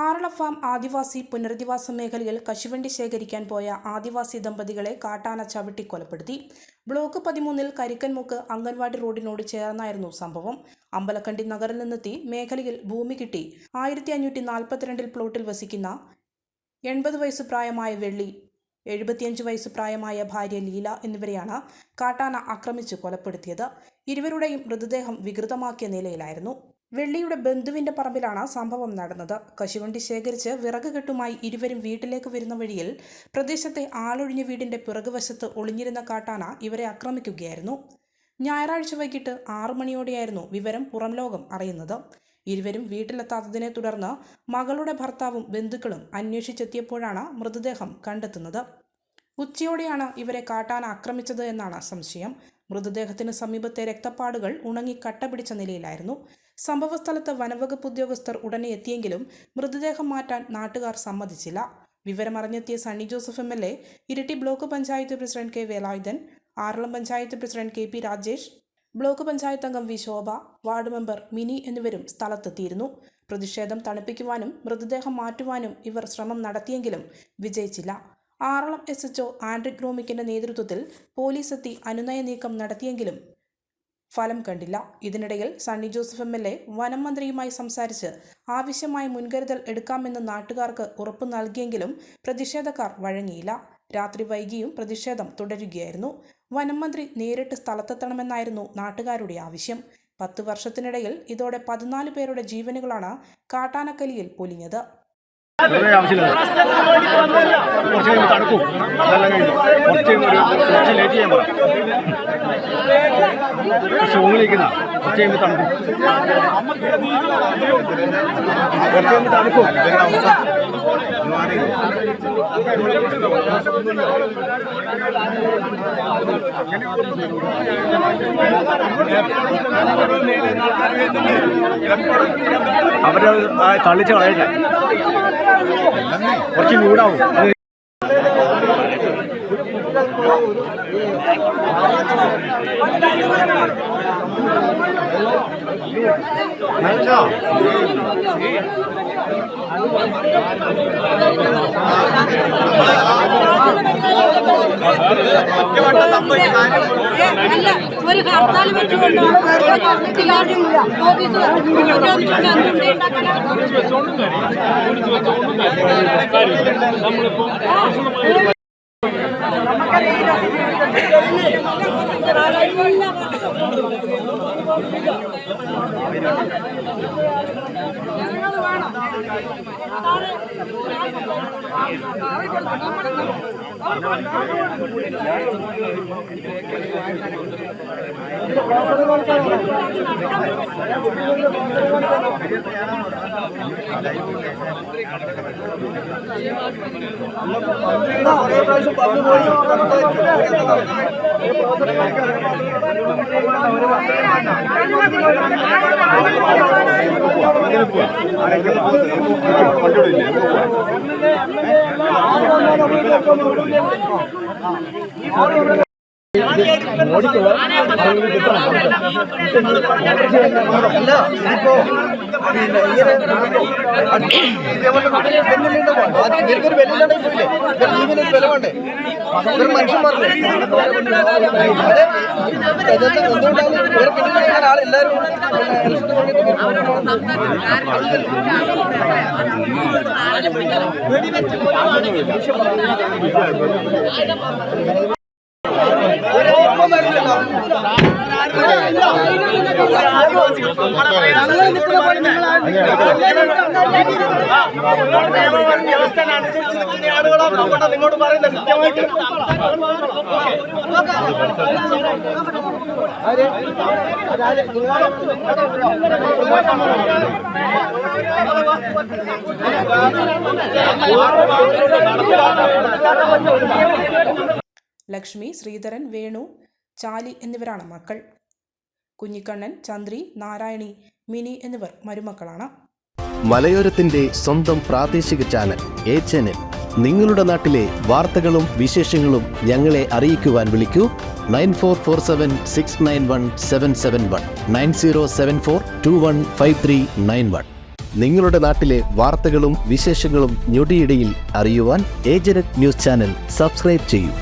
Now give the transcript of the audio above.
ആറള farm ആദിവാസി പുനരധിവാസ മേഖലയിൽ കശുവണ്ടി ശേഖരിക്കാൻ പോയ ആദിവാസി ദമ്പതികളെ കാട്ടാന ചവിട്ടി കൊലപ്പെടുത്തി. ബ്ലോക്ക് 13 കരിക്കൻമുക്ക് അംഗൻവാടി റോഡിനോട് ചേർന്നായിരുന്നു സംഭവം. അമ്പലക്കണ്ടി നഗറിൽ നിന്നെത്തി മേഖലയിൽ ഭൂമി കിട്ടി 1542 പ്ലോട്ടിൽ വസിക്കുന്ന 80 വയസ്സ് പ്രായമായ വെള്ളി, 75 വയസ്സ് പ്രായമായ ഭാര്യ ലീല എന്നിവരെയാണ് കാട്ടാന ആക്രമിച്ച് കൊലപ്പെടുത്തിയത്. ഇരുവരുടെയും മൃതദേഹം വികൃതമാക്കിയ നിലയിലായിരുന്നു. വെള്ളിയുടെ ബന്ധുവിന്റെ പറമ്പിലാണ് സംഭവം നടന്നത്. കശുവണ്ടി ശേഖരിച്ച് വിറക് കെട്ടുമായി ഇരുവരും വീട്ടിലേക്ക് വരുന്ന വഴിയിൽ പ്രദേശത്തെ ആളൊഴിഞ്ഞ വീടിന്റെ പിറകുവശത്ത് ഒളിഞ്ഞിരുന്ന കാട്ടാന ഇവരെ ആക്രമിക്കുകയായിരുന്നു. ഞായറാഴ്ച വൈകിട്ട് 6 മണിയോടെയായിരുന്നു വിവരം പുറം ലോകം അറിയുന്നത്. ഇരുവരും വീട്ടിലെത്താത്തതിനെ തുടർന്ന് മകളുടെ ഭർത്താവും ബന്ധുക്കളും അന്വേഷിച്ചെത്തിയപ്പോഴാണ് മൃതദേഹം കണ്ടെത്തുന്നത്. ഉച്ചയോടെയാണ് ഇവരെ കാട്ടാന ആക്രമിച്ചത് എന്നാണ് സംശയം. മൃതദേഹത്തിന് സമീപത്തെ രക്തപ്പാടുകൾ ഉണങ്ങി കട്ട പിടിച്ച നിലയിലായിരുന്നു. സംഭവസ്ഥലത്ത് വനവകുപ്പ് ഉദ്യോഗസ്ഥർ ഉടനെ എത്തിയെങ്കിലും മൃതദേഹം മാറ്റാൻ നാട്ടുകാർ സമ്മതിച്ചില്ല. വിവരമറിഞ്ഞെത്തിയ Sunny Joseph MLA, Iritty block panchayat president K. Velayudhan, Aralam panchayat president KP Rajesh, block panchayat അംഗം V. Shobha, ward member Mini എന്നിവരും സ്ഥലത്തെത്തിയിരുന്നു. പ്രതിഷേധം തണുപ്പിക്കുവാനും മൃതദേഹം മാറ്റുവാനും ഇവർ ശ്രമം നടത്തിയെങ്കിലും വിജയിച്ചില്ല. ആറളം SHO ആൻഡ്രിക് റോമിക്കിന്റെ നേതൃത്വത്തിൽ പോലീസ് എത്തി അനുനയ നീക്കം നടത്തിയെങ്കിലും ഫലം കണ്ടില്ല. ഇതിനിടയിൽ സണ്ണി ജോസഫ് MLA വനം മന്ത്രിയുമായി സംസാരിച്ച് ആവശ്യമായ മുൻകരുതൽ എടുക്കാമെന്ന് നാട്ടുകാർക്ക് ഉറപ്പു നൽകിയെങ്കിലും പ്രതിഷേധക്കാർ വഴങ്ങിയില്ല. രാത്രി വൈകിയും പ്രതിഷേധം തുടരുകയായിരുന്നു. വനം മന്ത്രി നേരിട്ട് സ്ഥലത്തെത്തണമെന്നായിരുന്നു നാട്ടുകാരുടെ ആവശ്യം. 10 വർഷത്തിനിടയിൽ ഇതോടെ 14 പേരുടെ ജീവനുകളാണ് കാട്ടാനക്കലിയിൽ പൊലിഞ്ഞത്. അവരെ തള്ളിച്ച് കളയട്ടെ, കുറച്ച് ചൂടാവും. ഒരു ഹർത്താൽ വെച്ചുകൊണ്ട് നിങ്ങളോട് പറയുന്നത് കൃത്യമായിട്ട് ലക്ഷ്മി, ശ്രീധരൻ, വേണു, ചാലി എന്നിവരാണ് മക്കൾ. കുഞ്ഞിക്കണ്ണൻ, ചന്ദ്രി, നാരായണി, മിനി എന്നിവർ മരുമക്കളാണ്. മലയോരത്തിന്റെ സ്വന്തം പ്രാദേശിക ചാനൽ A Channel. നിങ്ങളുടെ നാട്ടിലെ വാർത്തകളും വിശേഷങ്ങളും ഞങ്ങളെ അറിയിക്കുവാൻ വിളിക്കൂ 9447691771 9074215391. നിങ്ങളുടെ നാട്ടിലെ വാർത്തകളും വിശേഷങ്ങളും ഞൊടിയിടയിൽ അറിയുവാൻ ഏജനെറ്റ് ന്യൂസ് ചാനൽ സബ്സ്ക്രൈബ് ചെയ്യൂ.